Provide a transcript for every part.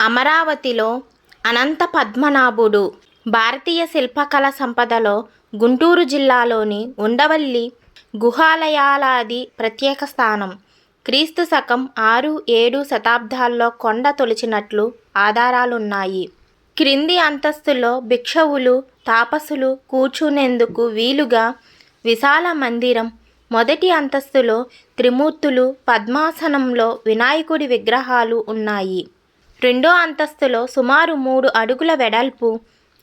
అమరావతిలో అనంత పద్మనాభుడు భారతీయ శిల్పకళ సంపదలో గుంటూరు జిల్లాలోని ఉండవల్లి గుహాలయాలది ప్రత్యేక స్థానం. క్రీస్తు శకం 6-7 శతాబ్దాల్లో కొండ తొలిచినట్లు ఆధారాలున్నాయి. క్రింది అంతస్తులో భిక్షువులు, తాపసులు కూర్చునేందుకు వీలుగా విశాల మందిరం, మొదటి అంతస్తులో త్రిమూర్తులు పద్మాసనంలో వినాయకుడి విగ్రహాలు ఉన్నాయి. రెండో అంతస్తులో సుమారు 3 అడుగుల వెడల్పు,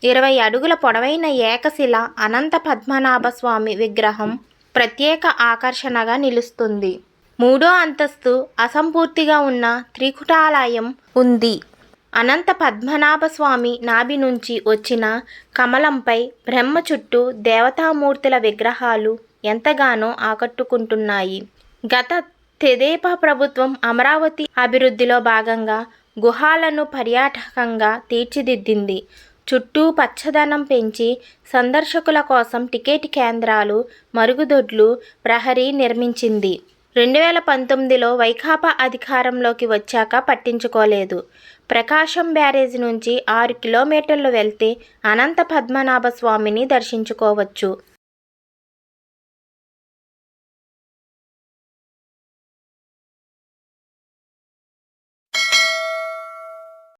20 అడుగుల పొడవైన ఏకశిల అనంత పద్మనాభ స్వామి విగ్రహం ప్రత్యేక ఆకర్షణగా నిలుస్తుంది. మూడో అంతస్తు అసంపూర్తిగా ఉన్న త్రికుటాలయం ఉంది. అనంత పద్మనాభ స్వామి నాభి నుంచి వచ్చిన కమలంపై బ్రహ్మ చుట్టూ దేవతామూర్తుల విగ్రహాలు ఎంతగానో ఆకట్టుకుంటున్నాయి. గత తెదేపా ప్రభుత్వం అమరావతి అభివృద్ధిలో భాగంగా గుహాలను పర్యాటకంగా తీర్చిదిద్దింది. చుట్టూ పచ్చదనం పెంచి సందర్శకుల కోసం టికెట్ కేంద్రాలు, మరుగుదొడ్లు, ప్రహరీ నిర్మించింది. 2019లో వైకాపా అధికారంలోకి వచ్చాక పట్టించుకోలేదు. ప్రకాశం బ్యారేజీ నుంచి 6 కిలోమీటర్లు వెళ్తే అనంత పద్మనాభ స్వామిని దర్శించుకోవచ్చు.